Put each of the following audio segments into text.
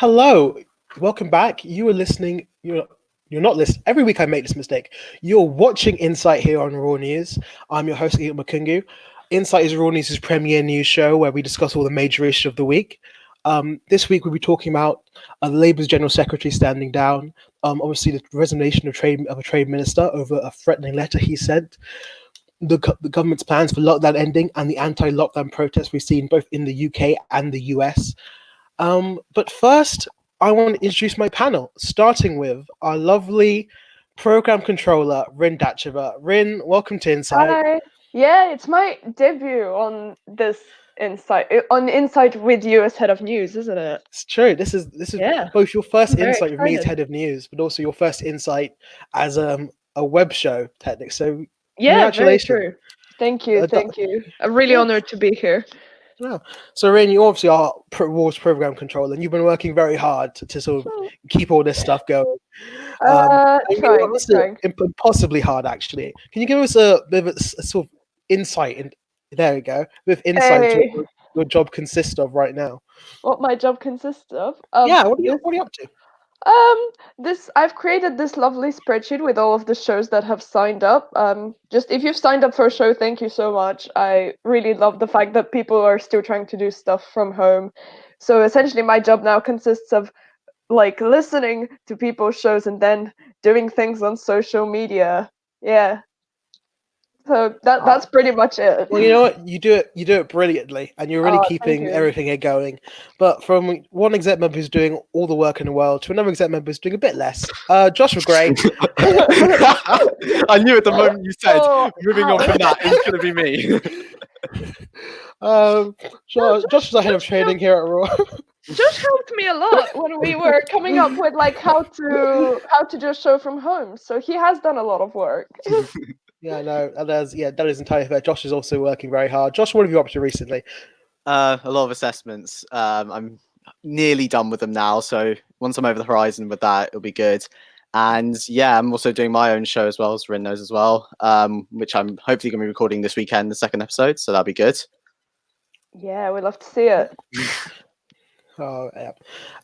Hello, welcome back. You are listening. You're not listening. Every week I make this mistake. You're watching Insight here on Raw News. I'm your host, Enoch Makungu. Insight is Raw News' premier news show where we discuss all the major issues of the week. This week we'll be talking about Labour's General Secretary standing down. Obviously, the resignation of a trade minister over a threatening letter he sent. The government's plans for lockdown ending and the anti-lockdown protests we've seen both in the UK and the US. But first, I want to introduce my panel, starting with our lovely program controller, Rin Dacheva. Rin, welcome to Insight. Hi. Yeah, it's my debut on this Insight with you as head of news, isn't it? It's true. This is both your first I'm Insight with me as head of news, but also your first Insight as a web show, technically. So congratulations. Very true. Thank you. I'm really honored to be here. Yeah. So, Rin, you obviously are Wars program controller, and you've been working very hard to sort of keep all this stuff going. Trying. Impossibly hard, actually. Can you give us a bit of a sort of insight? There we go. With insight to what your job consists of right now. What my job consists of? What are you up to? I've created this lovely spreadsheet with all of the shows that have signed up. Just if you've signed up for a show, thank you so much. I really love the fact that people are still trying to do stuff from home. So essentially my job now consists of listening to people's shows and then doing things on social media. Yeah. So that's pretty much it. Well, you know what? You do it brilliantly, and you're really keeping everything here going. But from one exec member who's doing all the work in the world to another exec member who's doing a bit less, Joshua Gray. I knew at the moment you said moving on from that, it's going to be me. Josh is our head of training here at Raw. Josh helped me a lot when we were coming up with how to do a show from home. So he has done a lot of work. Yeah, no, that is entirely fair. Josh is also working very hard. Josh, what have you up to recently? A lot of assessments. I'm nearly done with them now, so once I'm over the horizon with that, it'll be good. And yeah, I'm also doing my own show as well, as Rin knows as well, which I'm hopefully going to be recording this weekend, the second episode, so that'll be good. Yeah, we'd love to see it. Oh, yeah.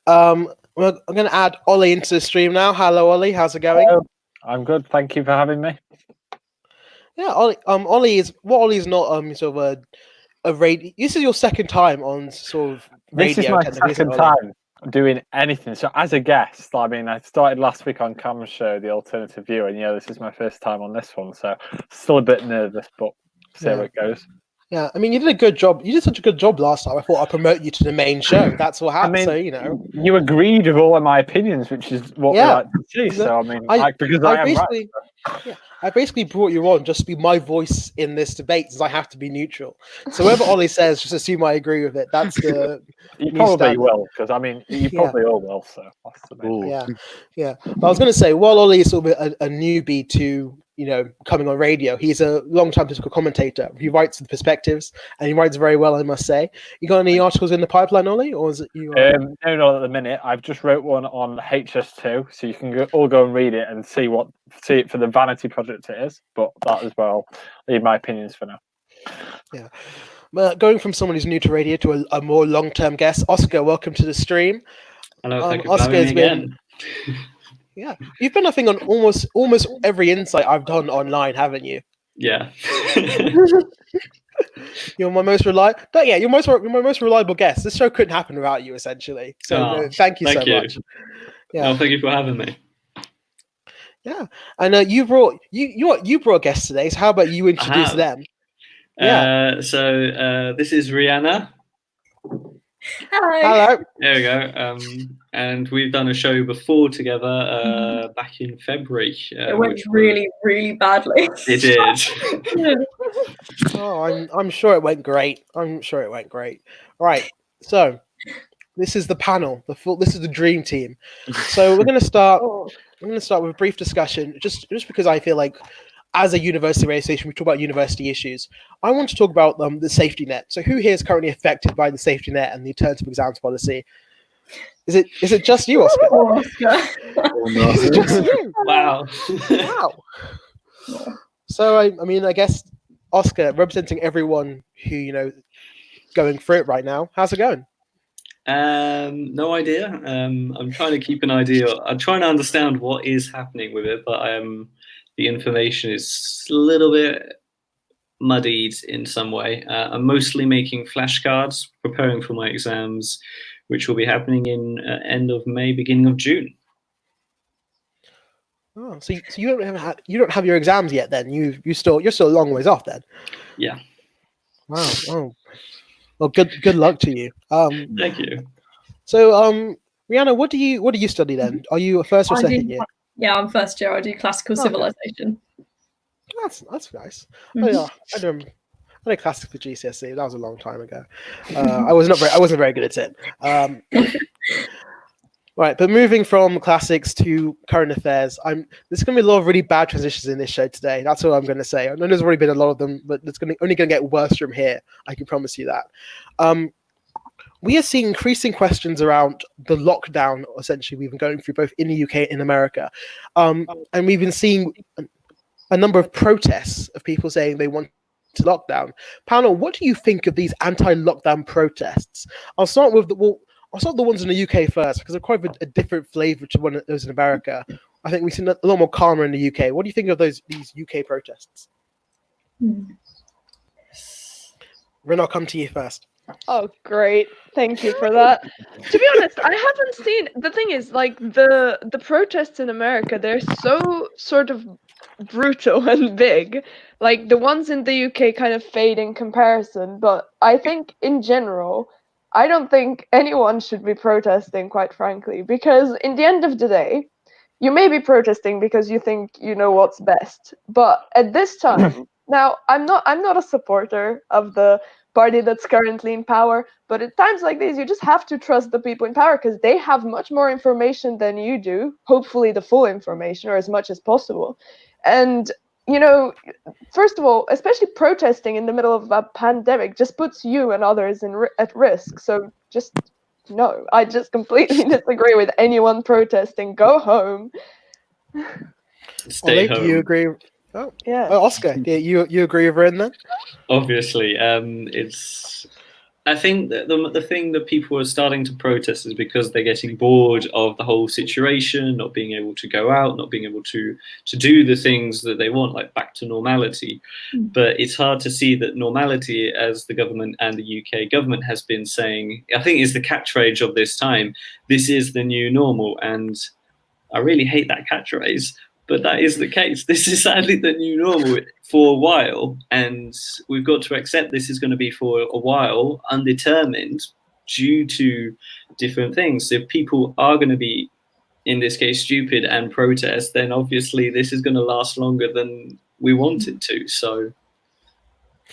I'm going to add Ollie into the stream now. Hello, Ollie. How's it going? Hello. I'm good. Thank you for having me. Yeah, Ollie is not sort of a radio. This is your second time on sort of radio. This is my second time doing anything. So as a guest, I mean, I started last week on Cam's show, The Alternative View, and this is my first time on this one. So still a bit nervous, but see how it goes. Yeah, I mean, you did a good job. You did such a good job last time. I thought I'd promote you to the main show. That's what happened. So you agreed with all of my opinions, which is what we like to see. So I mean, I basically brought you on just to be my voice in this debate, since I have to be neutral. So whatever Ollie says, just assume I agree with it. That's the you probably will, because I mean, you probably all will. So that's the main thing. Yeah. But I was going to say, while Ollie is sort of a newbie to coming on radio, he's a long-time political commentator. He writes the perspectives, and he writes very well, I must say. You got any articles in the pipeline, Ollie, or is it you? No, not at the minute. I've just wrote one on HS2, so you can all go and read it and see it for the vanity project it is. But that as well, leave my opinions for now. Yeah. But going from someone who's new to radio to a more long-term guest, Oscar, welcome to the stream. Hello, thank you for having me again. Yeah, you've been, I think, on almost every Insight I've done online, haven't you? Yeah. You're my most reliable. You're my most reliable guest. This show couldn't happen without you, essentially. So thank you so much. Yeah. Thank you for having me. Yeah, and you brought guests today. So how about you introduce them? Yeah. So this is Rhianna. Hello. There we go. And we've done a show before together back in February. It went really, really badly. It did. I'm sure it went great. Right. So this is the panel. This is the dream team. So we're going to start. We're going to start with a brief discussion, just because I feel like, as a university radio station, we talk about university issues. I want to talk about the safety net. So who here is currently affected by the safety net and the alternative exams policy? Is it just you, Oscar? Is it just you? Wow. So I mean, I guess Oscar, representing everyone who going through it right now. How's it going? No idea. I'm trying to keep an idea. I'm trying to understand what is happening with it, but the information is a little bit muddied in some way. I'm mostly making flashcards, preparing for my exams, which will be happening in end of May, beginning of June. Oh, so you don't have your exams yet? Then you're still a long ways off. Then. Yeah. Wow. Oh. Well, good luck to you. Thank you. So, Rhianna, what do you study then? Are you a first or second year? Yeah, I'm first year. I do classical civilization. That's nice. Oh yeah, I did classics for GCSE. That was a long time ago. I wasn't very good at it. Right, but moving from classics to current affairs, there's going to be a lot of really bad transitions in this show today. That's all I'm going to say. I know there's already been a lot of them, but it's only going to get worse from here. I can promise you that. We are seeing increasing questions around the lockdown, essentially, we've been going through both in the UK and in America. And we've been seeing a number of protests of people saying they want to lockdown. Panel, what do you think of these anti-lockdown protests? I'll start with the ones in the UK first, because they're quite a different flavour to one of those in America. I think we've seen a lot more calmer in the UK. What do you think of these UK protests? Ren, I'll come to you first. Oh, great. Thank you for that. To be honest, I haven't seen... The thing is, like, the protests in America, they're so sort of brutal and big. Like, the ones in the UK kind of fade in comparison, but I think, in general, I don't think anyone should be protesting, quite frankly, because in the end of the day, you may be protesting because you think you know what's best, but at this time... Now, I'm not a supporter of the party that's currently in power, but at times like these, you just have to trust the people in power because they have much more information than you do, hopefully the full information or as much as possible. And, you know, first of all, especially protesting in the middle of a pandemic just puts you and others at risk. So just no, I just completely disagree with anyone protesting. Go home. Stay Ollie, home. do you agree? Oh, yeah. Oscar, you agree with Ren then? Obviously, I think that the thing that people are starting to protest is because they're getting bored of the whole situation, not being able to go out, not being able to do the things that they want, like back to normality. But it's hard to see that normality, as the government and the UK government has been saying, I think is the catchphrase of this time. This is the new normal, and I really hate that catchphrase. But that is the case. This is sadly the new normal for a while, and we've got to accept this is going to be for a while, undetermined, due to different things. If people are going to be, in this case, stupid and protest, then obviously this is going to last longer than we want it to. So,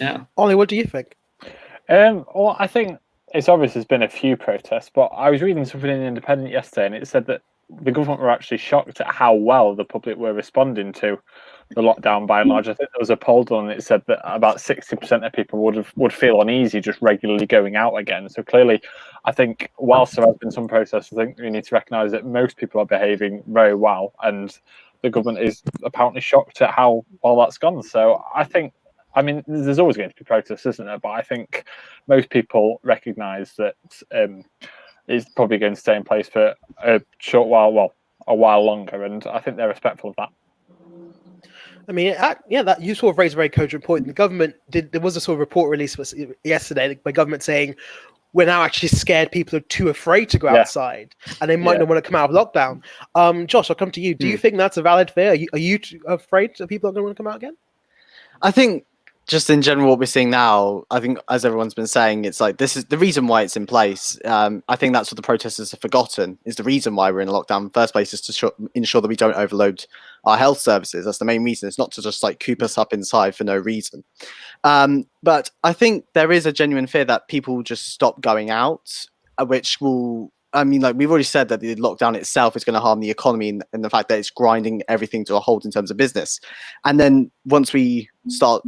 yeah. Ollie, what do you think? Well, I think it's obvious there's been a few protests, but I was reading something in Independent yesterday, and it said that the government were actually shocked at how well the public were responding to the lockdown by and large. I think there was a poll done and it said that about 60% of people would feel uneasy just regularly going out again. So clearly, I think whilst there has been some protests, I think we need to recognise that most people are behaving very well, and the government is apparently shocked at how well that's gone. So I mean, there's always going to be protests, isn't there? But I think most people recognise that it's probably going to stay in place for a short while, a while longer, and I think they're respectful of that. I mean, that you sort of raised a very cogent point. The government there was a sort of report released yesterday by government saying we're now actually scared. People are too afraid to go outside, and they might not want to come out of lockdown. Josh, I'll come to you. Do you think that's a valid fear? Are you afraid that people are going to want to come out again? I think just in general, what we're seeing now, I think, as everyone's been saying, it's like this is the reason why it's in place. I think that's what the protesters have forgotten, is the reason why we're in a lockdown in the first place is to ensure that we don't overload our health services. That's the main reason. It's not to just like coop us up inside for no reason. But I think there is a genuine fear that people just stop going out, which will... I mean, like we've already said that the lockdown itself is going to harm the economy and the fact that it's grinding everything to a halt in terms of business. And then once we start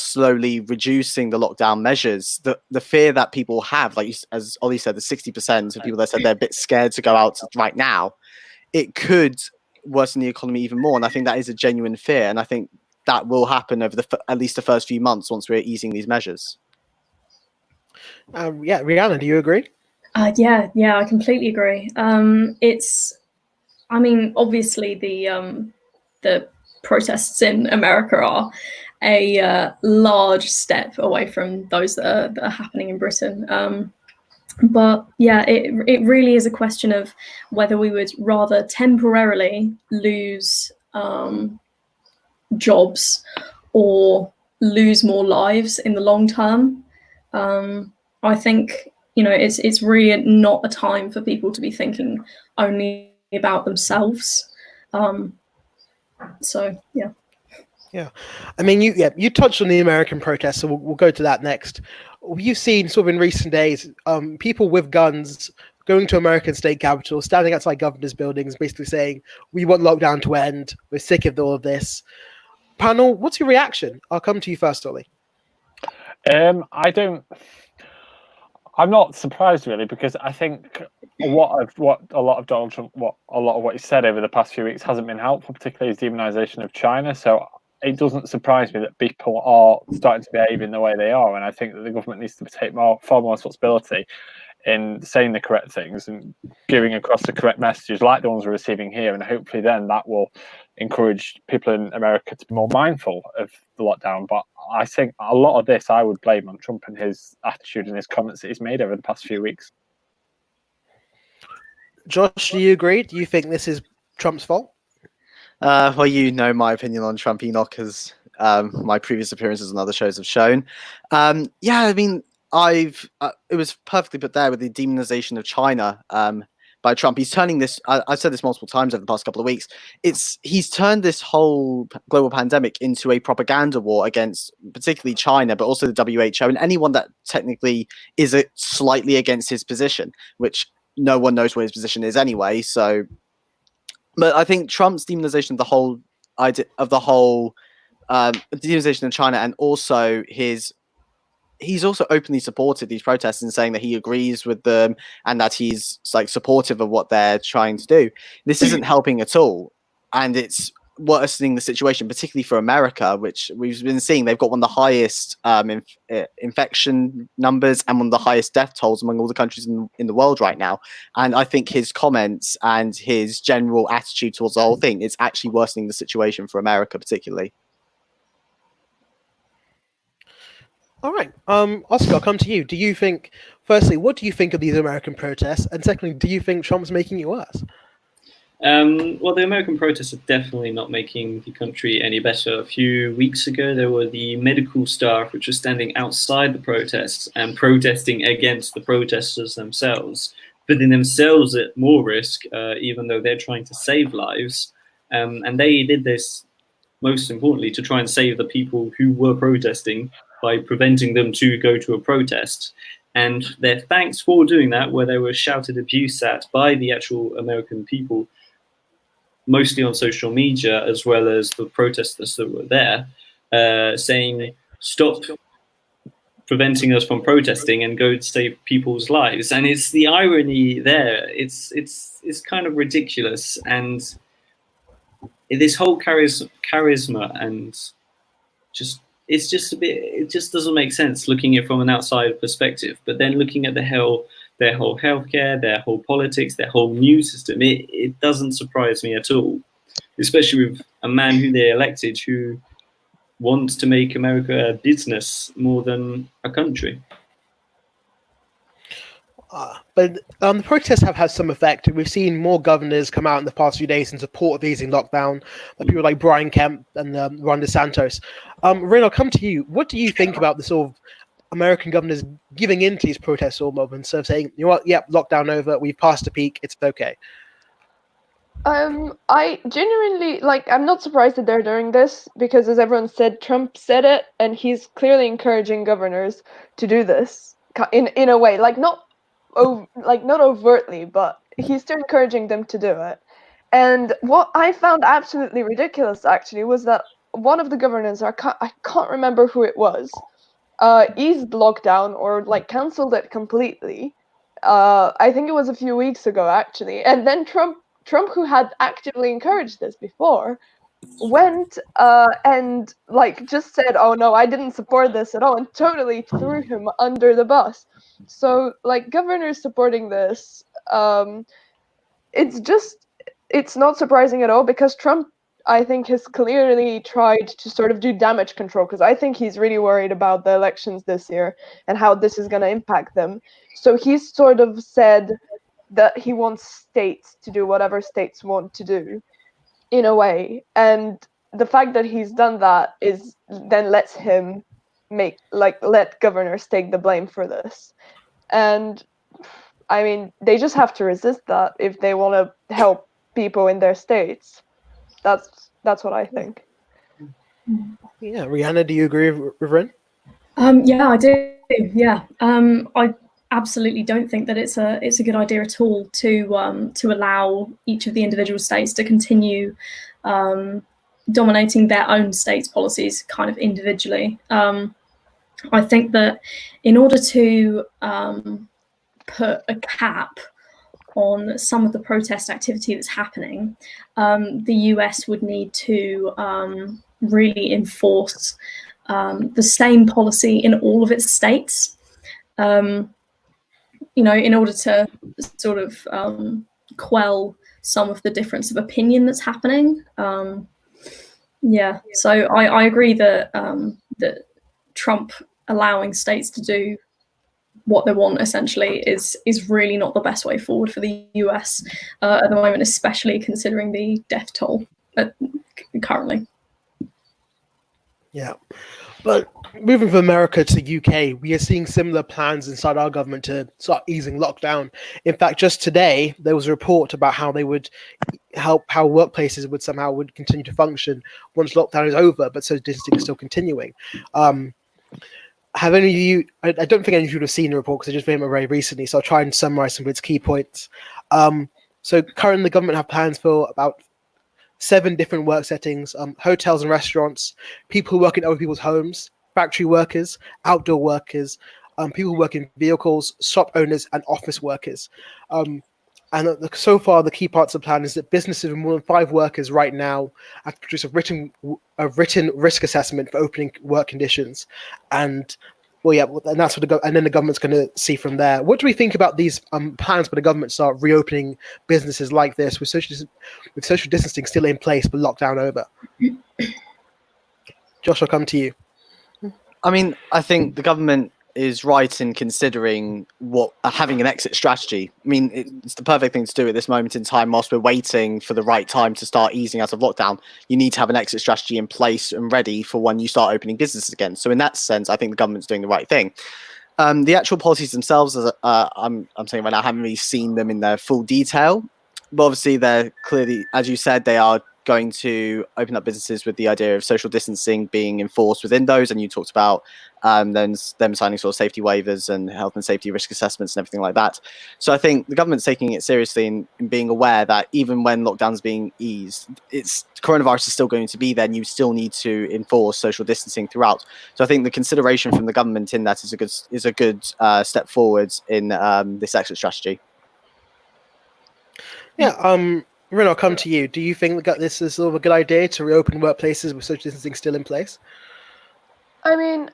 slowly reducing the lockdown measures, the fear that people have, like as Ollie said, the 60% of people that said they're a bit scared to go out right now, it could worsen the economy even more. And I think that is a genuine fear. And I think that will happen over at least the first few months once we're easing these measures. Rhianna, do you agree? Yeah, I completely agree. Obviously the protests in America are a large step away from those that are happening in Britain. But yeah, it really is a question of whether we would rather temporarily lose jobs or lose more lives in the long term. I think it's really not a time for people to be thinking only about themselves. So yeah. Yeah, I mean, you touched on the American protests, so we'll go to that next. You've seen sort of in recent days, people with guns going to American state capitals, standing outside governors' buildings, basically saying, "We want lockdown to end. We're sick of all of this." Panel, what's your reaction? I'll come to you first, Ollie. I'm not surprised really, because I think a lot of what he said over the past few weeks hasn't been helpful, particularly his demonization of China. So it doesn't surprise me that people are starting to behave in the way they are, and I think that the government needs to take far more responsibility in saying the correct things and giving across the correct messages, like the ones we're receiving here, and hopefully then that will encourage people in America to be more mindful of the lockdown. But I think a lot of this I would blame on Trump and his attitude and his comments that he's made over the past few weeks. Josh, do you agree? Do you think this is Trump's fault? Well, you know my opinion on Trump, Enoch, as my previous appearances on other shows have shown. Yeah, I mean, it was perfectly put there with the demonization of China by Trump. He's turning this. I've said this multiple times over the past couple of weeks. He's turned this whole global pandemic into a propaganda war against particularly China, but also the WHO and anyone that technically is slightly against his position, which no one knows what his position is anyway. So, but I think Trump's demonization of the whole idea of the whole demonization of China, and also he's also openly supported these protests and saying that he agrees with them and that he's like supportive of what they're trying to do. This isn't helping at all, and it's worsening the situation, particularly for America, which we've been seeing. They've got one of the highest infection numbers and one of the highest death tolls among all the countries in the world right now. And I think his comments and his general attitude towards the whole thing is actually worsening the situation for America, particularly. All right. Oscar, I'll come to you. Firstly, what do you think of these American protests? And secondly, do you think Trump's making it worse? Well, the American protests are definitely not making the country any better. A few weeks ago, there were the medical staff which were standing outside the protests and protesting against the protesters themselves, putting themselves at more risk, even though they're trying to save lives. And they did this, most importantly, to try and save the people who were protesting by preventing them to go to a protest. And their thanks for doing that, where they were shouted abuse at by the actual American people, mostly on social media, as well as the protesters that were there, saying, "Stop preventing us from protesting and go to save people's lives." And it's the irony there. It's kind of ridiculous. And this whole charisma and it just doesn't make sense looking at it from an outside perspective. But then looking at their whole healthcare, their whole politics, their whole news system, it doesn't surprise me at all, especially with a man who they elected who wants to make America a business more than a country. But the protests have had some effect. We've seen more governors come out in the past few days in support of easing lockdown, like people like Brian Kemp and Ron DeSantis. Rin, I'll come to you. What do you think about the sort of American governors giving in to these protests all moment, instead of saying, "You know what, yep, lockdown over, we've passed a peak, it's okay"? I genuinely, I'm not surprised that they're doing this, because as everyone said, Trump said it, and he's clearly encouraging governors to do this in a way, not overtly, but he's still encouraging them to do it. And what I found absolutely ridiculous, actually, was that one of the governors, I can't remember who it was, eased lockdown or cancelled it completely. I think it was a few weeks ago, actually. And then Trump, who had actively encouraged this before, went and like just said, "Oh no, I didn't support this at all," and totally threw him under the bus. So like governors supporting this, it's not surprising at all, because Trump, I think, has clearly tried to sort of do damage control, because I think he's really worried about the elections this year and how this is going to impact them. So he's sort of said that he wants states to do whatever states want to do, in a way. And the fact that he's done that is then lets him let governors take the blame for this. And I mean, they just have to resist that if they want to help people in their states. That's what I think. Yeah, Rhianna, do you agree with Ren? Yeah, I do. Yeah, I absolutely don't think that it's a good idea at all to allow each of the individual states to continue dominating their own states' policies kind of individually. I think that in order to put a cap on some of the protest activity that's happening, the US would need to really enforce the same policy in all of its states, in order to sort of quell some of the difference of opinion that's happening. So I agree that that Trump allowing states to do what they want essentially is really not the best way forward for the US at the moment, especially considering the death toll currently. Yeah. But moving from America to UK, we are seeing similar plans inside our government to start easing lockdown. In fact, just today, there was a report about how they would how workplaces would continue to function once lockdown is over, but social distancing is still continuing. Have any of you, I don't think any of you would have seen the report because I just came out very recently, so I'll try and summarize some of its key points. So currently the government have plans for about 7 different work settings: hotels and restaurants, people who work in other people's homes, factory workers, outdoor workers, people who work in vehicles, shop owners, and office workers. And so far, the key parts of the plan is that businesses with more than 5 workers right now have to produce a written risk assessment for opening work conditions, and and that's what and then the government's going to see from there. What do we think about these plans for the government to start reopening businesses like this with social distancing still in place but lockdown over? Josh, I'll come to you. I mean, I think the government is right in considering having an exit strategy. I mean, it's the perfect thing to do at this moment in time whilst we're waiting for the right time to start easing out of lockdown. You need to have an exit strategy in place and ready for when you start opening businesses again. So in that sense, I think the government's doing the right thing. The actual policies themselves, I'm saying right now, I haven't really seen them in their full detail, but obviously they're clearly, as you said, they are going to open up businesses with the idea of social distancing being enforced within those, and you talked about them signing sort of safety waivers and health and safety risk assessments and everything like that. So I think the government's taking it seriously in being aware that even when lockdown's being eased, coronavirus is still going to be there, and you still need to enforce social distancing throughout. So I think the consideration from the government in that is a good step forward in this exit strategy. Yeah, Ren, I'll come to you. Do you think that this is sort of a good idea to reopen workplaces with social distancing still in place? I mean,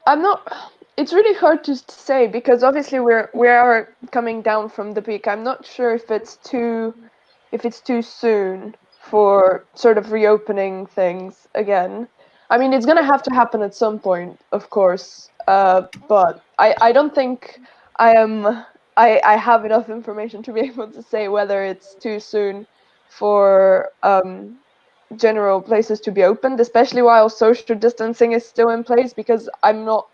it's really hard to say, because obviously we are coming down from the peak. I'm not sure if it's too soon for sort of reopening things again. I mean, it's gonna have to happen at some point, of course. But I don't think I have enough information to be able to say whether it's too soon for general places to be opened, especially while social distancing is still in place, because I'm not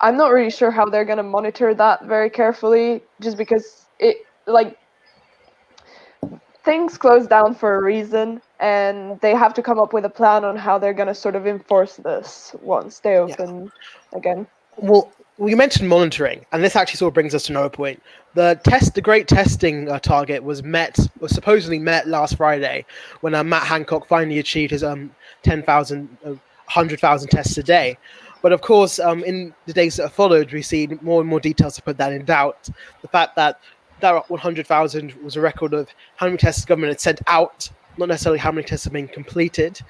really sure how they're going to monitor that very carefully, just because things close down for a reason, and they have to come up with a plan on how they're going to sort of enforce this once they open again. Well, you mentioned monitoring, and this actually sort of brings us to another point. The great testing target was supposedly met last Friday, when Matt Hancock finally achieved his 100,000 tests a day. But of course, in the days that have followed, we see more and more details to put that in doubt. The fact that 100,000 was a record of how many tests the government had sent out not necessarily how many tests have been completed.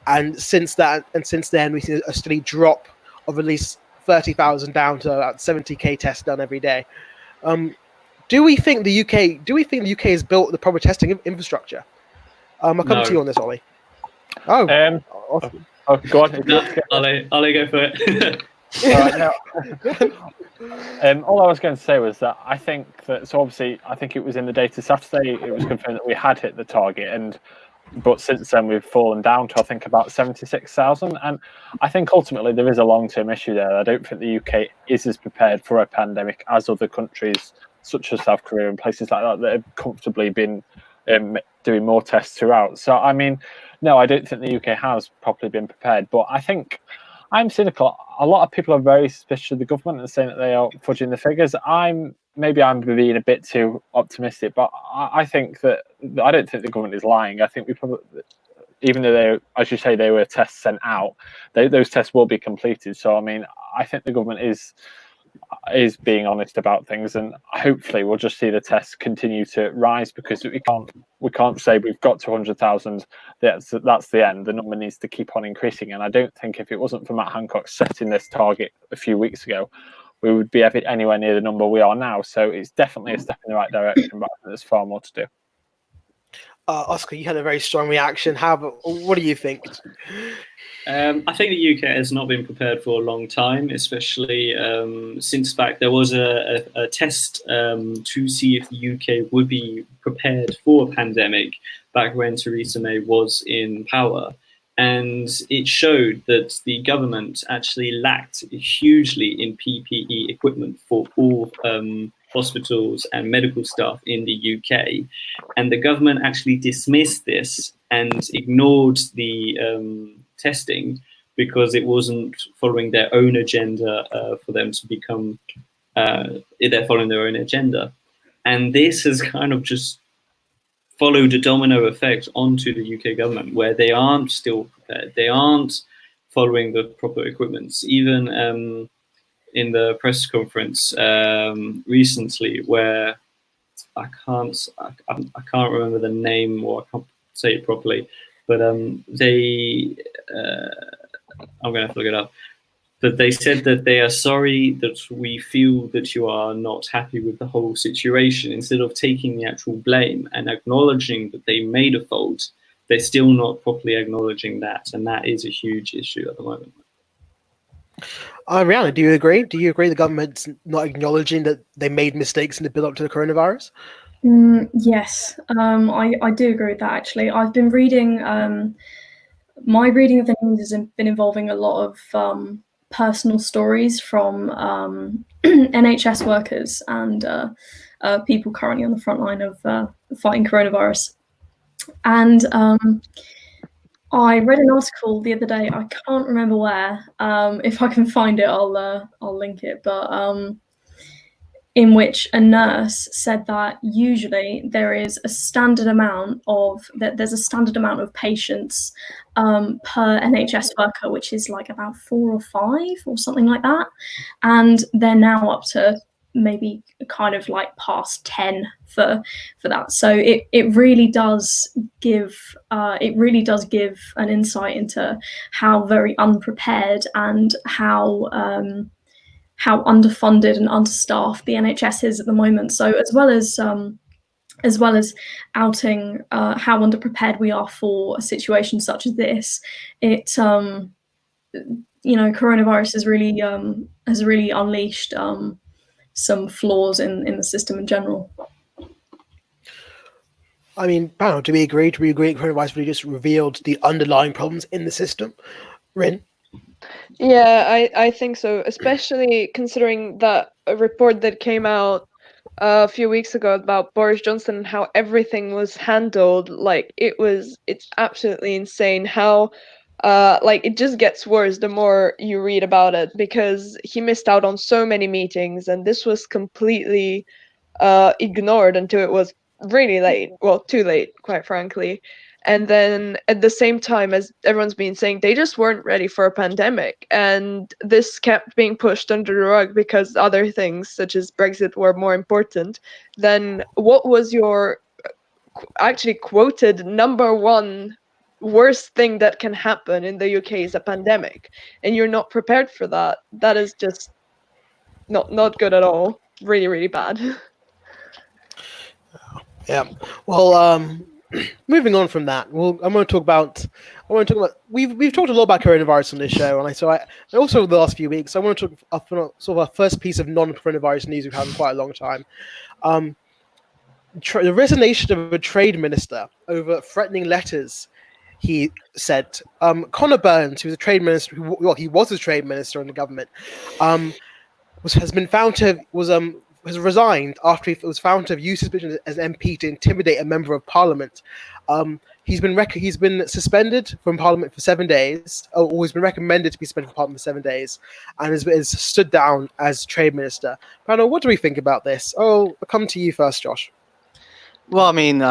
And since then, we've seen a steady drop of at least 30,000 down to about 70k tests done every day. Do we think the UK has built the proper testing infrastructure? I'll come to you on this, Ollie. Go on. Ollie, go for it. All I was going to say was that I think that, so obviously, I think it was in the data Saturday, it was confirmed that we had hit the target, but since then we've fallen down to, I think, about 76,000. And I think ultimately there is a long-term issue there. I don't think the UK is as prepared for a pandemic as other countries, such as South Korea and places like that have comfortably been doing more tests throughout. So, I mean, no, I don't think the UK has properly been prepared. But I think I'm cynical. A lot of people are very suspicious of the government and saying that they are fudging the figures. Maybe I'm being a bit too optimistic, but I think that I don't think the government is lying. I think we probably, even though they, as you say, they were tests sent out, those tests will be completed. So, I mean, I think the government is being honest about things, and hopefully we'll just see the tests continue to rise, because we can't say we've got to 100,000. That's the end. The number needs to keep on increasing, and I don't think if it wasn't for Matt Hancock setting this target a few weeks ago, we would be anywhere near the number we are now. So it's definitely a step in the right direction, but I think there's far more to do. Oscar, you had a very strong reaction. What do you think? I think the UK has not been prepared for a long time, especially since back there was a test to see if the UK would be prepared for a pandemic back when Theresa May was in power. And it showed that the government actually lacked hugely in PPE equipment for all hospitals and medical staff in the UK. And the government actually dismissed this and ignored the testing because it wasn't following their own agenda for them to become, they're following their own agenda. And this has kind of just followed a domino effect onto the UK government, where they aren't still prepared. They aren't following the proper equipment. Even in the press conference recently, where I can't remember the name, or I can't say it properly, but I'm going to have to look it up. But they said that they are sorry that we feel that you are not happy with the whole situation. Instead of taking the actual blame and acknowledging that they made a fault, they're still not properly acknowledging that. And that is a huge issue at the moment. Rhianna, do you agree? Do you agree the government's not acknowledging that they made mistakes in the build-up to the coronavirus? Yes, I do agree with that, actually. I've been reading, my reading of the news has been involving a lot of personal stories from NHS workers and people currently on the front line of fighting coronavirus. And I read an article the other day. I can't remember where. If I can find it, I'll link it. But in which a nurse said that usually there's a standard amount of patients per NHS worker, which is like about 4 or 5 or something like that, and they're now up to maybe kind of like past 10 for that. So it really does give an insight into how very unprepared and how underfunded and understaffed the NHS is at the moment. So as well as outing how underprepared we are for a situation such as this, coronavirus has really unleashed some flaws in the system in general. I mean, panel, do we agree? Do we agree that coronavirus really just revealed the underlying problems in the system? Rin? Yeah, I think so, especially considering that a report that came out a few weeks ago about Boris Johnson and how everything was handled. Like, it's absolutely insane how it just gets worse the more you read about it, because he missed out on so many meetings, and this was completely ignored until it was really late. Well, too late, quite frankly. And then at the same time, as everyone's been saying, they just weren't ready for a pandemic. And this kept being pushed under the rug because other things, such as Brexit, were more important. Then what was your actually quoted #1 worst thing that can happen in the UK is a pandemic, and you're not prepared for that. That is just not good at all. Really, really bad. Yeah. Well, moving on from that, I want to talk about. We've talked a lot about coronavirus on this show, and also the last few weeks. I want to talk sort of our first piece of non-coronavirus news we've had in quite a long time. The resignation of a trade minister over threatening letters. He said, Connor Burns, who was a trade minister, he was a trade minister in the government, has resigned after he was found to have used his position as an MP to intimidate a member of parliament. He's been suspended from parliament for 7 days, or he's been recommended to be suspended from parliament for 7 days, and has stood down as trade minister. Brandon, what do we think about this? I'll come to you first, Josh. Well, I mean,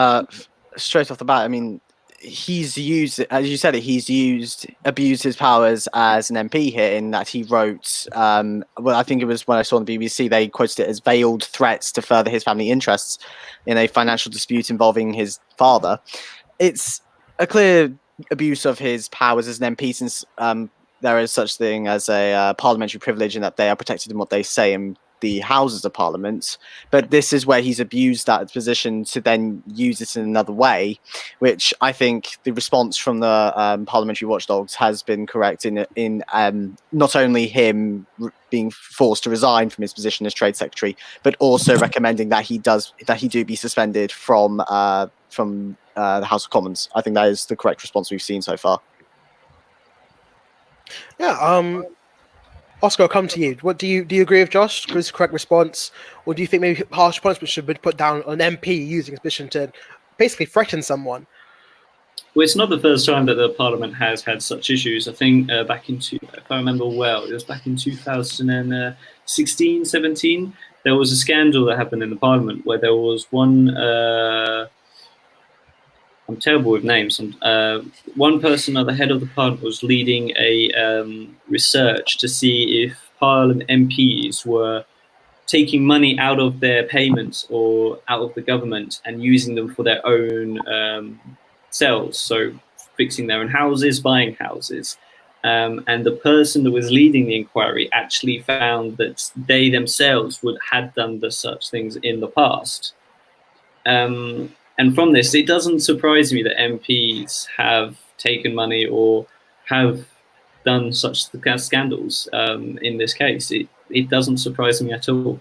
straight off the bat, I mean, he's used, as you said, abused his powers as an MP here in that he wrote, well, I think it was when I saw on the BBC, they quoted it as veiled threats to further his family interests in a financial dispute involving his father. It's a clear abuse of his powers as an MP, since there is such thing as a parliamentary privilege in that they are protected in what they say in the Houses of Parliament. But this is where he's abused that position to then use it in another way, which I think the response from the parliamentary watchdogs has been correct in not only him being forced to resign from his position as Trade Secretary, but also recommending that he do be suspended from the House of Commons. I think that is the correct response we've seen so far. Yeah. Oscar, I'll come to you. What do you agree with Josh? Is the correct response, or do you think maybe harsh punishment should be put down on an MP using his position to basically threaten someone? Well, it's not the first time that the Parliament has had such issues. I think if I remember well, it was back in 2016, 17. There was a scandal that happened in the Parliament where there was one. I'm terrible with names. One person at the head of the Parliament was leading a research to see if Parliament MPs were taking money out of their payments or out of the government and using them for their own selves. So fixing their own houses, buying houses. And the person that was leading the inquiry actually found that they themselves had done such things in the past. And from this, it doesn't surprise me that MPs have taken money or have done such scandals in this case. It doesn't surprise me at all.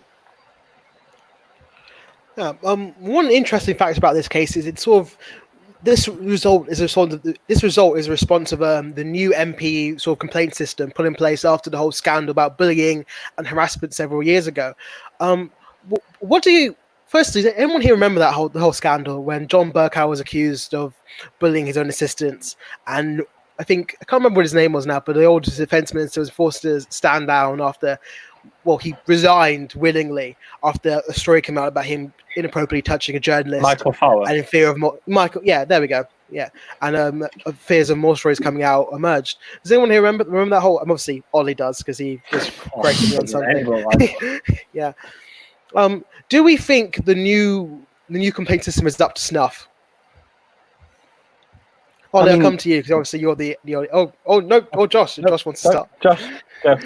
Yeah, one interesting fact about this case is this result is a response of the new MP sort of complaint system put in place after the whole scandal about bullying and harassment several years ago. Firstly, does anyone here remember the whole scandal when John Bercow was accused of bullying his own assistants? And I can't remember what his name was now, but the old defense minister was forced to stand down he resigned willingly after a story came out about him inappropriately touching a journalist. Michael Fowler. And in fear of Michael, yeah, there we go. Yeah, and fears of more stories coming out emerged. Does anyone here remember that whole? Obviously, Ollie does because he was breaking me on something. Yeah. Do we think the new complaint system is up to snuff? Ollie, I'll come to you because obviously you're the Josh. Josh wants to start. Josh, go.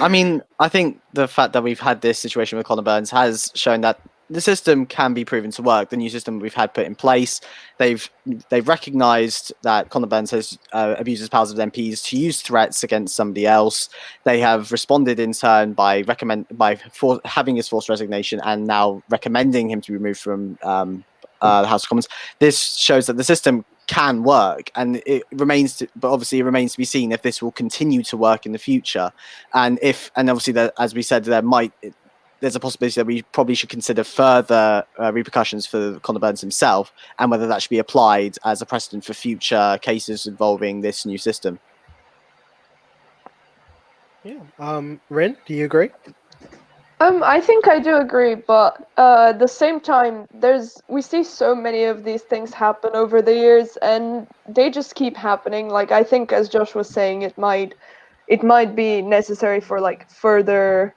I mean, I think the fact that we've had this situation with Connor Burns has shown that the system can be proven to work. The new system we've had put in place, they've recognised that Connor Burns has abused his powers of MPs to use threats against somebody else. They have responded in turn by having his forced resignation and now recommending him to be removed from the House of Commons. This shows that the system can work, and but obviously it remains to be seen if this will continue to work in the future, and obviously as we said, there's a possibility that we probably should consider further repercussions for Connor Burns himself, and whether that should be applied as a precedent for future cases involving this new system. Yeah. Rin, do you agree? I think I do agree, but at the same time, we see so many of these things happen over the years, and they just keep happening. Like, I think, as Josh was saying, it might be necessary for further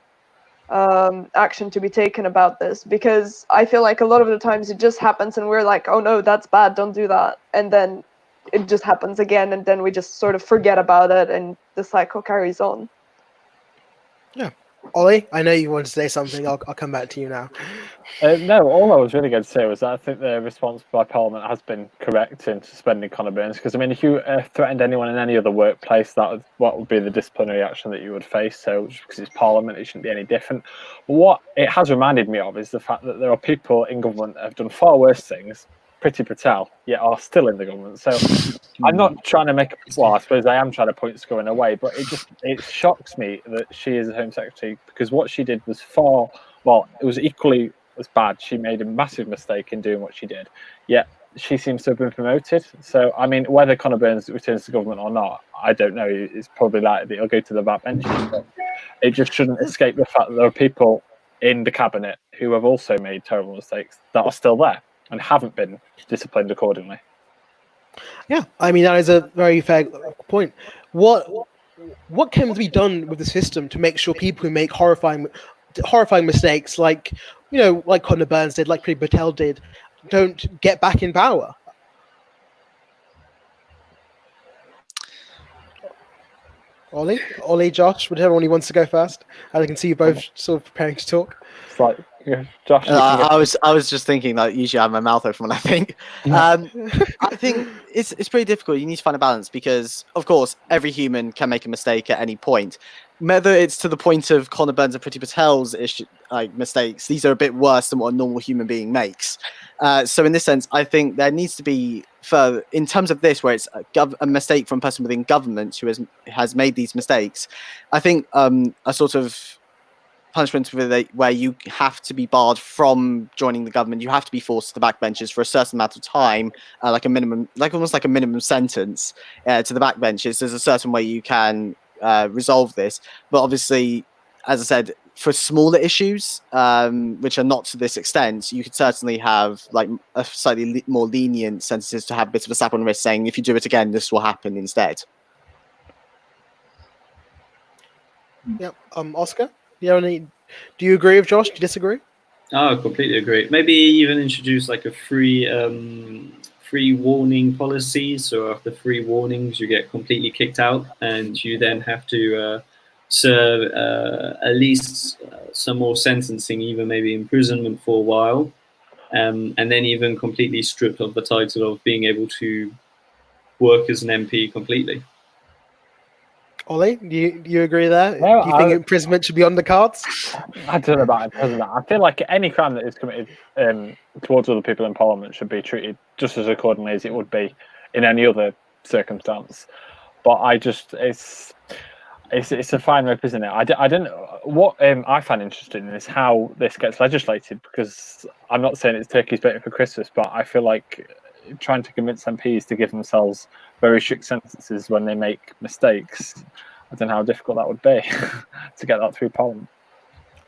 action to be taken about this, because I feel like a lot of the times it just happens and we're like, oh no, that's bad, don't do that, and then it just happens again, and then we just sort of forget about it and the cycle carries on. Ollie, I know you want to say something. I'll come back to you now. No, all I was really going to say was that I think the response by Parliament has been correct in suspending Conor Burns, because I mean, if you threatened anyone in any other workplace, what would be the disciplinary action that you would face. So just because it's Parliament, it shouldn't be any different. But what it has reminded me of is the fact that there are people in government that have done far worse things, Priti Patel, yet are still in the government. So I'm not trying to make, well, I suppose I am trying to point Score in a way, but it shocks me that she is a Home Secretary, because what she did was it was equally as bad. She made a massive mistake in doing what she did, yet she seems to have been promoted. So, I mean, whether Conor Burns returns to government or not, I don't know. It's probably likely he'll go to the backbenches, but it just shouldn't escape the fact that there are people in the cabinet who have also made terrible mistakes that are still there and haven't been disciplined accordingly. Yeah, I mean, that is a very fair point. What can be done with the system to make sure people who make horrifying mistakes, like like Conor Burns did, like Priti Patel did, don't get back in power? Ollie, Josh, whichever one wants to go first. I can see you both sort of preparing to talk. It's like, Josh. I was just thinking that usually I have my mouth open when I think. I think it's pretty difficult. You need to find a balance, because, of course, every human can make a mistake at any point. Whether it's to the point of Conor Burns and Priti Patel's mistakes, these are a bit worse than what a normal human being makes. So in this sense, I think there needs to be further, in terms of this, where it's a mistake from a person within government who has made these mistakes. I think a sort of punishment where you have to be barred from joining the government, you have to be forced to the backbenches for a certain amount of time, almost like a minimum sentence to the backbenches. There's a certain way you can resolve this, but obviously, as I said, for smaller issues which are not to this extent, you could certainly have like a slightly more lenient sentences to have a bit of a slap on the wrist saying, if you do it again, this will happen instead. Yep. Oscar, do you agree with Josh? Do you disagree? Oh, I completely agree. Maybe even introduce like a free warning policy. So after 3 warnings, you get completely kicked out, and you then have to serve at least some more sentencing, even maybe imprisonment for a while, and then even completely stripped of the title of being able to work as an MP completely. Ollie, do you agree there? No, do you think imprisonment should be on the cards? I don't know about imprisonment. I feel like any crime that is committed towards other people in Parliament should be treated just as accordingly as it would be in any other circumstance. But it's a fine rope, isn't it? I don't know. What I find interesting is how this gets legislated, because I'm not saying it's turkeys baiting for Christmas, but I feel like trying to convince MPs to give themselves very strict sentences when they make mistakes, I don't know how difficult that would be to get that through Parliament.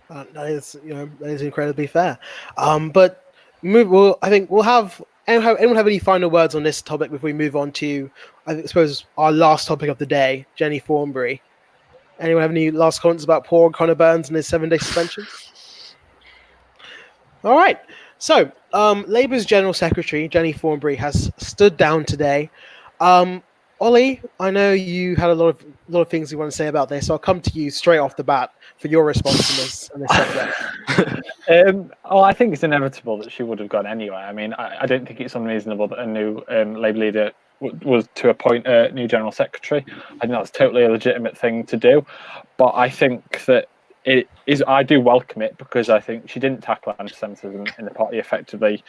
That is incredibly fair. But I think we'll have. Anyone have any final words on this topic before we move on to, I suppose, our last topic of the day, Jennie Formby? Anyone have any last comments about poor Conor Burns and his 7-day suspension? All right. So, Labour's General Secretary, Jennie Formby, has stood down today. Ollie, I know you had a lot of things you want to say about this, so I'll come to you straight off the bat for your response on this subject. I think it's inevitable that she would have gone anyway. I mean, I don't think it's unreasonable that a new Labour leader was to appoint a new General Secretary. I think that's totally a legitimate thing to do. But I think that I do welcome it, because I think she didn't tackle anti-Semitism in the party effectively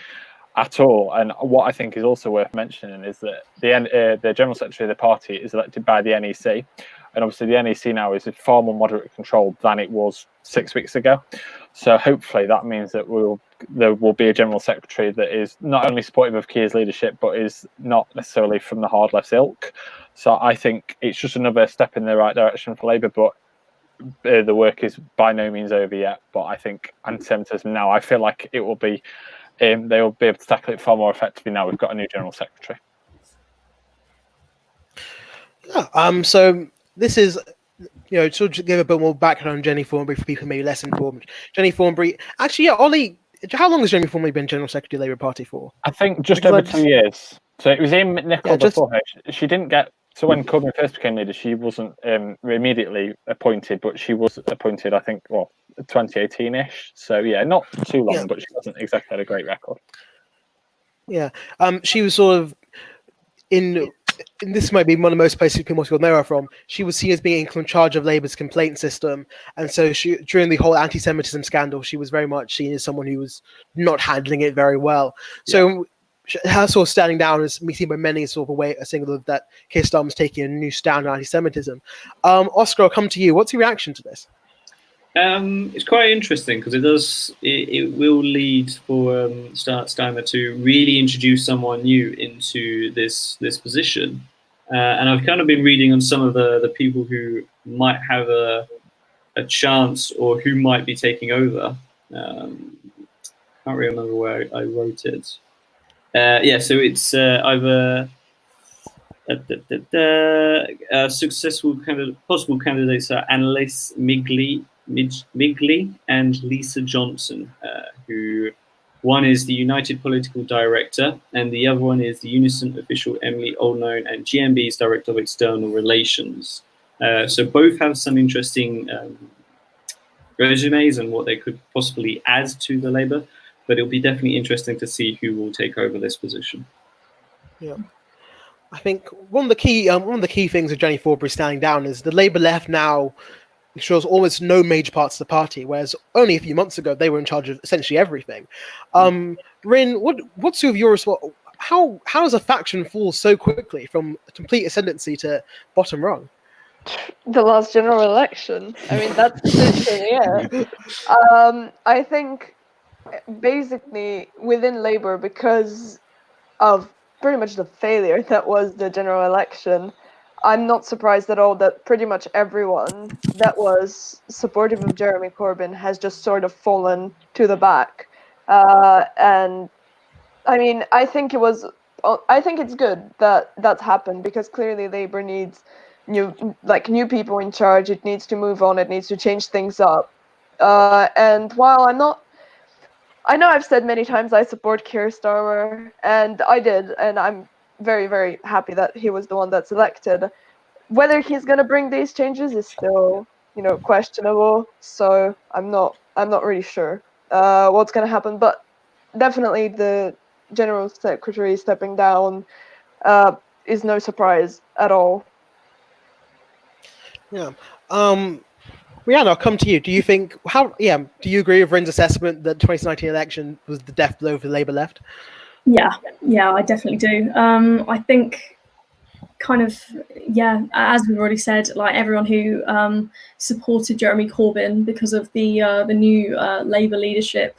at all. And what I think is also worth mentioning is that the General Secretary of the party is elected by the NEC. And obviously the NEC now is far more moderate controlled than it was 6 weeks ago. So hopefully that means that there will be a General Secretary that is not only supportive of Keir's leadership, but is not necessarily from the hard left ilk. So I think it's just another step in the right direction for Labour, but the work is by no means over yet. But I think anti-Semitism now, I feel like it will be, they will be able to tackle it far more effectively now we've got a new General Secretary. Yeah, so this is sort of give a bit more background on Jennie Formby for people who may be less informed. Jennie Formby, actually, yeah, Ollie, how long has Jennie Formby been General Secretary of the Labour Party for? I think just Because over 2 years. So it was in Nicol just- before her. She didn't get. So when Corbyn first became leader, she wasn't immediately appointed, but she was appointed, I think, 2018-ish. So yeah, not too long, but she hasn't exactly had a great record. Yeah, she was sort of in this might be one of the most places people will know her from. She was seen as being in charge of Labour's complaint system, and so during the whole anti-Semitism scandal, she was very much seen as someone who was not handling it very well. So her sort of standing down is seen by many as sort of a signal of that Keir Starmer's taking a new stand on anti-Semitism. Oscar, I'll come to you. What's your reaction to this? It's quite interesting because it will lead for Starmer to really introduce someone new into this position, and I've kind of been reading on some of the people who might have a chance or who might be taking over. Can't remember where I wrote it. So it's either successful possible candidates are Annalise Migley and Lisa Johnson, who one is the United Political Director and the other one is the Unison official Emily Oldknown and GMB's Director of External Relations. So both have some interesting resumes and what they could possibly add to the Labour, but it'll be definitely interesting to see who will take over this position. Yeah. I think one of the key things of Jennie Formby standing down is the Labour left now shows almost no major parts of the party, whereas only a few months ago they were in charge of essentially everything. Rin, what's your response? How does a faction fall so quickly from complete ascendancy to bottom rung? The last general election. I mean, that's essentially it. I think basically within Labour, because of pretty much the failure that was the general election, I'm not surprised at all that pretty much everyone that was supportive of Jeremy Corbyn has just sort of fallen to the back. And I mean, I think it's good that that's happened, because clearly Labour needs new people in charge. It needs to move on. It needs to change things up. And while I know I've said many times I support Keir Starmer, and I did, and I'm very, very happy that he was the one that's elected. Whether he's going to bring these changes is still, questionable. So I'm not really sure what's going to happen. But definitely the General Secretary stepping down is no surprise at all. Yeah. Rhianna, I'll come to you. Do you think do you agree with Rin's assessment that the 2019 election was the death blow for the Labour left? Yeah, I definitely do. I think as we've already said, like everyone who supported Jeremy Corbyn because of the new Labour leadership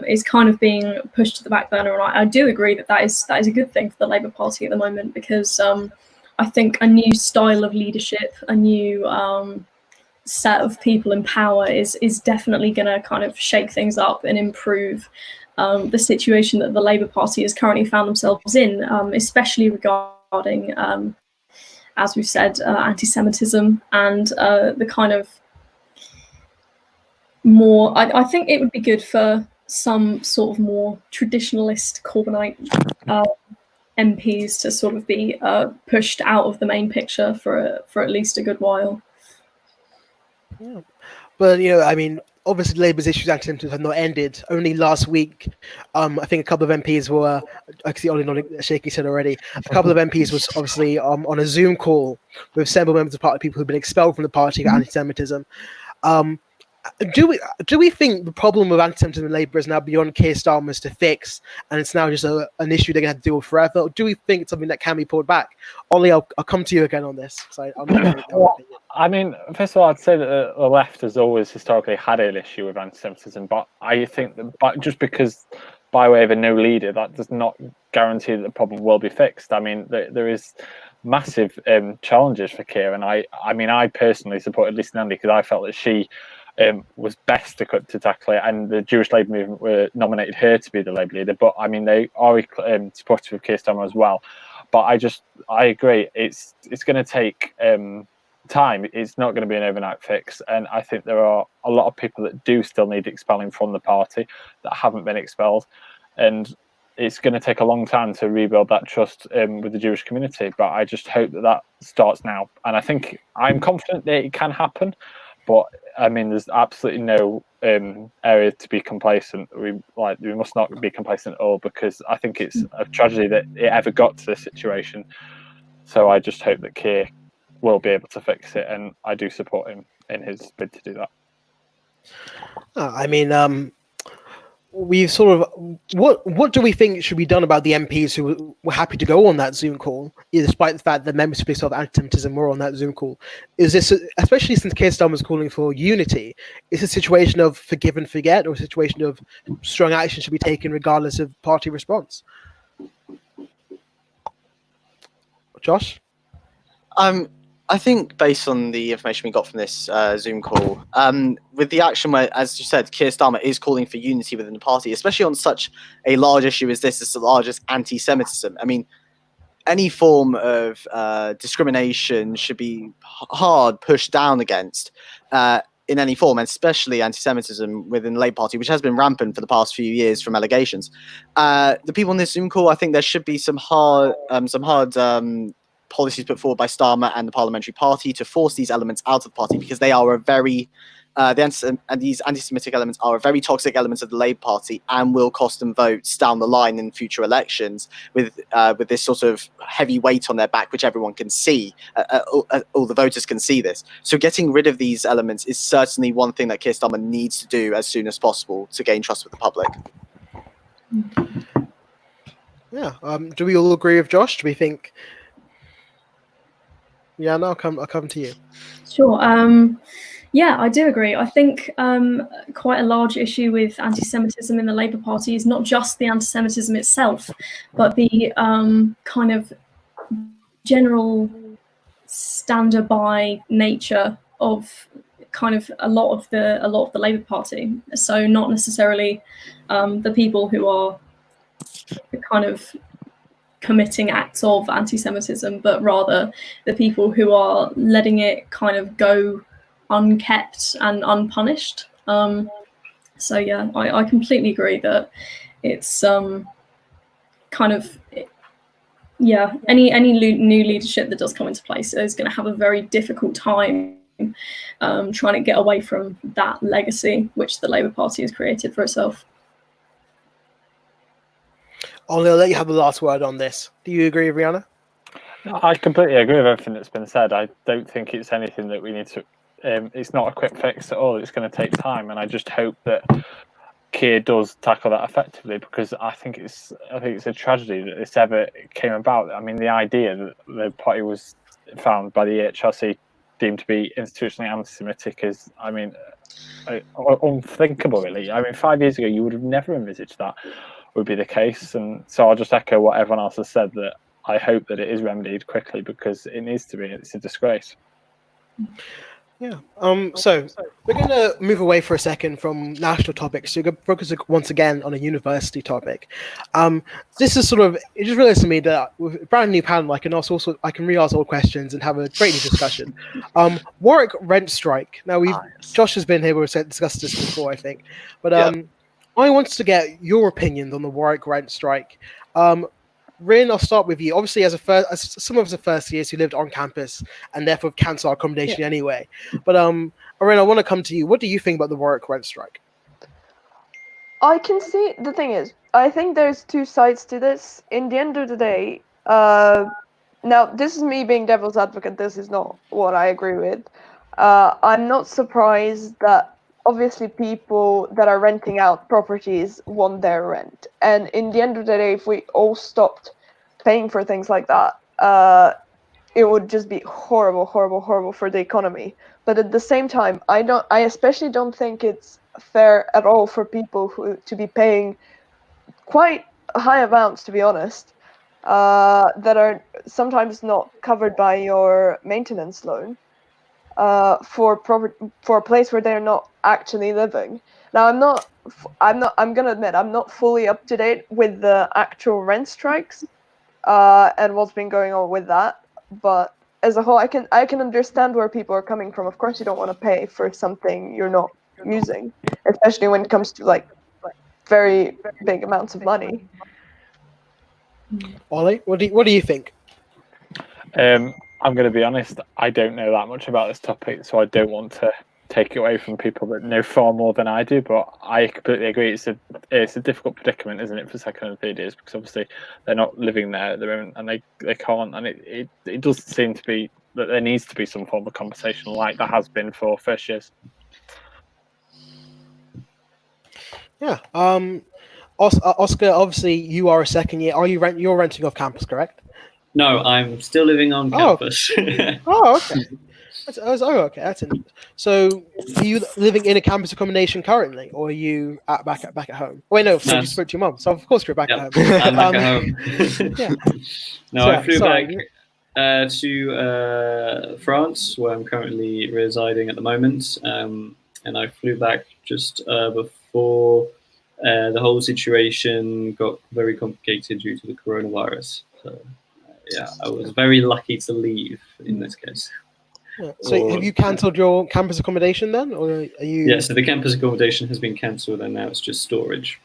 is kind of being pushed to the back burner. And I do agree that is a good thing for the Labour Party at the moment, because I think a new style of leadership, a new set of people in power is definitely going to kind of shake things up and improve the situation that the Labour Party has currently found themselves in, especially regarding, as we've said, anti-Semitism and the kind of more. I think it would be good for some sort of more traditionalist Corbynite MPs to sort of be pushed out of the main picture for at least a good while. Yeah. But I mean, obviously Labour's issues anti-Semitism have not ended. Only last week, I think a couple of MPs were, I can see Ollie nodding, shaking his head already. A couple of MPs was obviously on a Zoom call with several members of the party, people who've been expelled from the party for anti-Semitism. Do we think the problem with anti-Semitism in Labour is now beyond Keir Starmer's to fix, and it's now just an issue they're going to have to deal with forever? Or do we think it's something that can be pulled back? Ollie, I'll come to you again on this. I mean, first of all, I'd say that the left has always historically had an issue with anti-Semitism, but I think that just because by way of a new leader, that does not guarantee that the problem will be fixed. I mean, there is massive challenges for Keir, and I personally supported Lisa Nandy because I felt that she was best to tackle it, and the Jewish Labour movement nominated her to be the Labour leader. But I mean, they are supportive of Keir Starmer as well. But I agree, it's going to take time, it's not going to be an overnight fix. And I think there are a lot of people that do still need expelling from the party that haven't been expelled. And it's going to take a long time to rebuild that trust with the Jewish community. But I just hope that starts now. And I think I'm confident that it can happen. But I mean, there's absolutely no area to be complacent. We must not be complacent at all, because I think it's a tragedy that it ever got to this situation. So I just hope that Keir will be able to fix it, and I do support him in his bid to do that. I mean, we've sort of what do we think should be done about the MPs who were happy to go on that Zoom call, despite the fact that members of anti-Semitism were on that Zoom call? Is this, especially since Keir Starmer was calling for unity, is a situation of forgive and forget, or a situation of strong action should be taken regardless of party response? Josh? I think based on the information we got from this Zoom call, with the action where, as you said, Keir Starmer is calling for unity within the party, especially on such a large issue as this, it's the largest anti-Semitism. I mean, any form of discrimination should be hard pushed down against in any form, and especially anti-Semitism within the Labour Party, which has been rampant for the past few years from allegations. The people on this Zoom call, I think there should be some hard policies put forward by Starmer and the Parliamentary Party to force these elements out of the party, because they are these anti-Semitic elements are a very toxic element of the Labour Party and will cost them votes down the line in future elections with this sort of heavy weight on their back, which everyone can see. All the voters can see this. So getting rid of these elements is certainly one thing that Keir Starmer needs to do as soon as possible to gain trust with the public. Yeah. Do we all agree with Josh? Do we think? Yeah, no, I'll come to you. Sure. Yeah, I do agree. I think quite a large issue with anti-Semitism in the Labour Party is not just the anti-Semitism itself, but the kind of general stand-by nature of kind of a lot of the Labour Party. So not necessarily the people who are kind of committing acts of anti-Semitism, but rather the people who are letting it kind of go unkept and unpunished. So yeah, I completely agree that it's kind of, yeah, any new leadership that does come into place is going to have a very difficult time trying to get away from that legacy which the Labour Party has created for itself. I'll let you have the last word on this. Do you agree, Rhianna? I completely agree with everything that's been said. I don't think it's anything that we need to. It's not a quick fix at all. It's going to take time, and I just hope that Keir does tackle that effectively, because I think it's a tragedy that this ever came about. I mean, the idea that the party was found by the EHRC deemed to be institutionally anti-Semitic is, I mean, unthinkable, really. I mean, 5 years ago, you would have never envisaged that would be the case. And so I'll just echo what everyone else has said, that I hope that it is remedied quickly, because it needs to be. It's a disgrace. Yeah. So we're going to move away for a second from national topics to focus once again on a university topic. This is sort of, it just realized to me that with a brand new panel, I can re-ask all questions and have a great new discussion. Warwick rent strike. Now Josh has been here, we've discussed this before, I think, but I want to get your opinions on the Warwick rent strike. Rhian, I'll start with you. Obviously, as some of us are first years who lived on campus and therefore cancel our accommodation anyway. But Rhian, I want to come to you. What do you think about the Warwick rent strike? I can see, the thing is, I think there's two sides to this. In the end of the day, now this is me being devil's advocate. This is not what I agree with. I'm not surprised that obviously people that are renting out properties want their rent. And in the end of the day, if we all stopped paying for things like that, it would just be horrible for the economy. But at the same time, I especially don't think it's fair at all for people to be paying quite high amounts, to be honest, that are sometimes not covered by your maintenance loan. For a place where they're not actually living. Now, I'm gonna admit, I'm not fully up to date with the actual rent strikes, and what's been going on with that. But as a whole, I can understand where people are coming from. Of course, you don't want to pay for something you're not using, especially when it comes to like very big amounts of money. Ollie, what do you think? I'm going to be honest. I don't know that much about this topic, so I don't want to take it away from people that know far more than I do. But I completely agree. It's a difficult predicament, isn't it, for second and third years, because obviously they're not living there at the moment, and they can't. And it does seem to be that there needs to be some form of conversation, like there has been for first years. Yeah. Oscar, obviously you are a second year. You're renting off campus, correct? No, I'm still living on campus. Oh, okay. Okay. That's interesting. So, are you living in a campus accommodation currently, or are you back at home? Wait, no. You spoke to your mum, so of course you're back at home. I'm back at home. Yeah. No, I flew back to France, where I'm currently residing at the moment, and I flew back just before the whole situation got very complicated due to the coronavirus. So, yeah, I was very lucky to leave in this case. Yeah. So have you cancelled your campus accommodation then, or are you? Yeah, so the campus accommodation has been cancelled, and now it's just storage.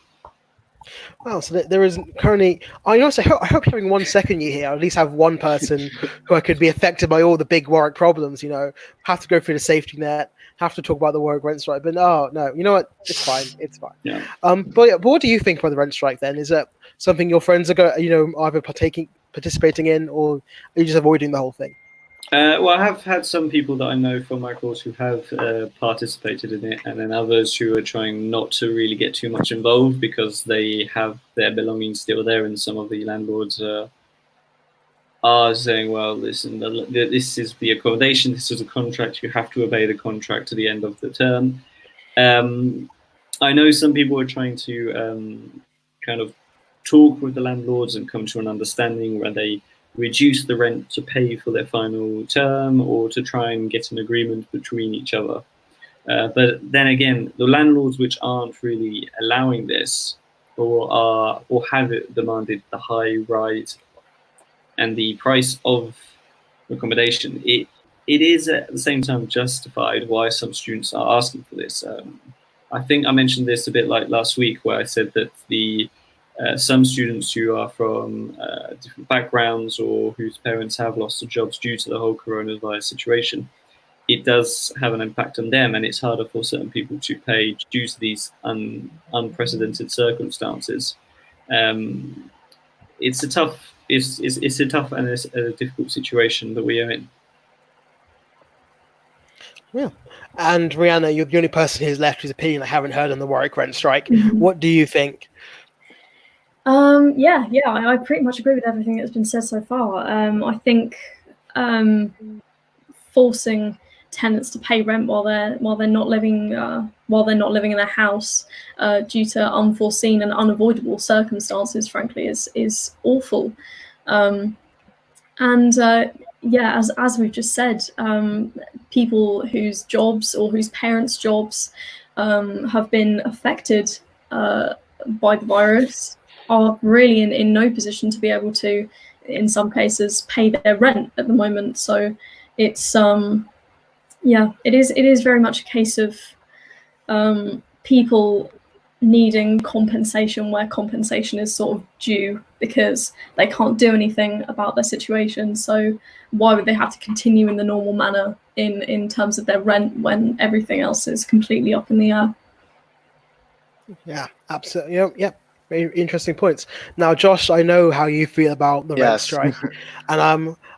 Wow, so there is currently. I hope having one second year here, I at least have one person who could be affected by all the big Warwick problems. Have to go through the safety net, have to talk about the Warwick rent strike. But no, you know what? It's fine. It's fine. Yeah. But what do you think about the rent strike then? Is it something your friends are either participating in, or are you just avoiding the whole thing? Well, I have had some people that I know from my course who have participated in it, and then others who are trying not to really get too much involved because they have their belongings still there, and some of the landlords are saying, well, listen, this is the accommodation, this is a contract, you have to obey the contract to the end of the term. I know some people are trying to kind of talk with the landlords and come to an understanding where they reduce the rent to pay for their final term, or to try and get an agreement between each other. But then again, the landlords which aren't really allowing this, or have demanded the high rise and the price of accommodation, it is at the same time justified why some students are asking for this. I think I mentioned this a bit like last week, where I said that some students who are from different backgrounds, or whose parents have lost their jobs due to the whole coronavirus situation, it does have an impact on them, and it's harder for certain people to pay due to these unprecedented circumstances. It's a tough and it's a difficult situation that we are in. Yeah. And Rhianna, you're the only person who's left whose opinion I haven't heard on the Warwick rent strike. What do you think? I pretty much agree with everything that's been said so far. I think forcing tenants to pay rent while they're not living in their house due to unforeseen and unavoidable circumstances, frankly, is awful. As we've just said, people whose jobs or whose parents' jobs have been affected by the virus are really in no position to be able to, in some cases, pay their rent at the moment. So it's it is very much a case of people needing compensation where compensation is sort of due, because they can't do anything about their situation. So why would they have to continue in the normal manner in terms of their rent when everything else is completely up in the air? Yeah, absolutely. Yep. Very interesting points. Now, Josh, I know how you feel about the rent strike, and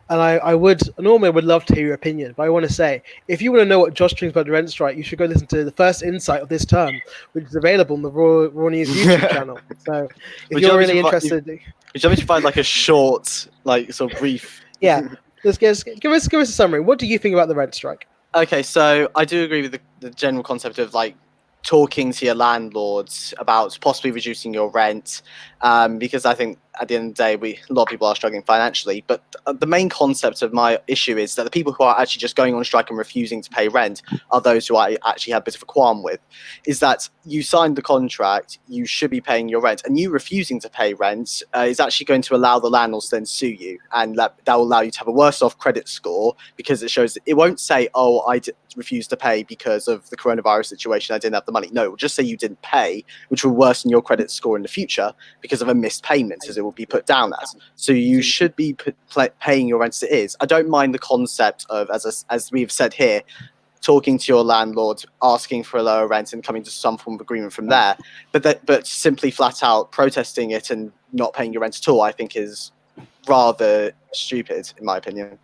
I would love to hear your opinion. But I want to say, if you want to know what Josh thinks about the rent strike, you should go listen to the first insight of this term, which is available on the Raw News YouTube channel. So, if you're really interested, would you want me to find like a short, sort of brief? Yeah, give us a summary. What do you think about the rent strike? Okay, so I do agree with the general concept of talking to your landlords about possibly reducing your rent, because I think at the end of the day, a lot of people are struggling financially. But the main concept of my issue is that the people who are actually just going on strike and refusing to pay rent are those who I actually have a bit of a qualm with. Is that you signed the contract, you should be paying your rent, and you refusing to pay rent is actually going to allow the landlords to then sue you, and that will allow you to have a worse off credit score, because it shows it won't say, oh, I refused to pay because of the coronavirus situation, I didn't have the money. No, it will just say you didn't pay, which will worsen your credit score in the future because of a missed payment, as it will be put down as. So you should be paying your rent as it is. I don't mind the concept of, as we've said here, talking to your landlord, asking for a lower rent and coming to some form of agreement from there. But simply flat out protesting it and not paying your rent at all, I think is rather stupid, in my opinion.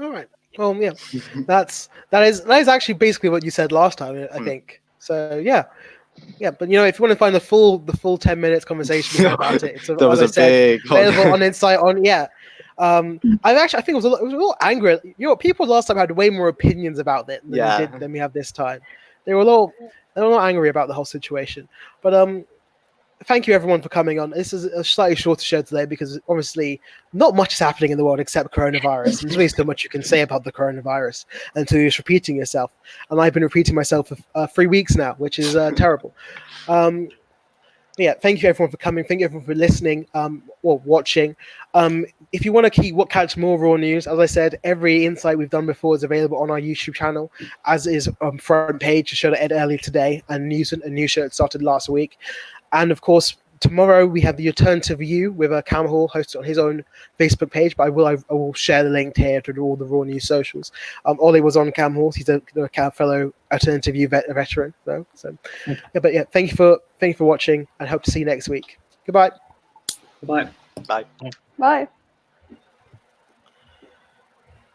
All right. Well, yeah, that is actually basically what you said last time, I think. So yeah. But if you want to find the full 10 minutes conversation about it, it's that was big available on Insight on. I think it was a little angry. People last time had way more opinions about it than we have this time. They were a little angry about the whole situation. But thank you everyone for coming on. This is a slightly shorter show today because obviously not much is happening in the world except coronavirus. There's really so much you can say about the coronavirus until you're just repeating yourself. And I've been repeating myself for 3 weeks now, which is terrible. Thank you everyone for coming. Thank you everyone for listening or watching. If you want to catch more Raw news, as I said, every insight we've done before is available on our YouTube channel, as is Front Page, a show that aired earlier today, and a new show that started last week. And of course, tomorrow we have the Alternative View with Cam Hall hosted on his own Facebook page, but I will share the link here to all the Raw News socials. Ollie was on Cam Hall. He's a fellow Alternative View veteran, though. Thank you for watching, and hope to see you next week. Goodbye. Bye. Bye. Bye.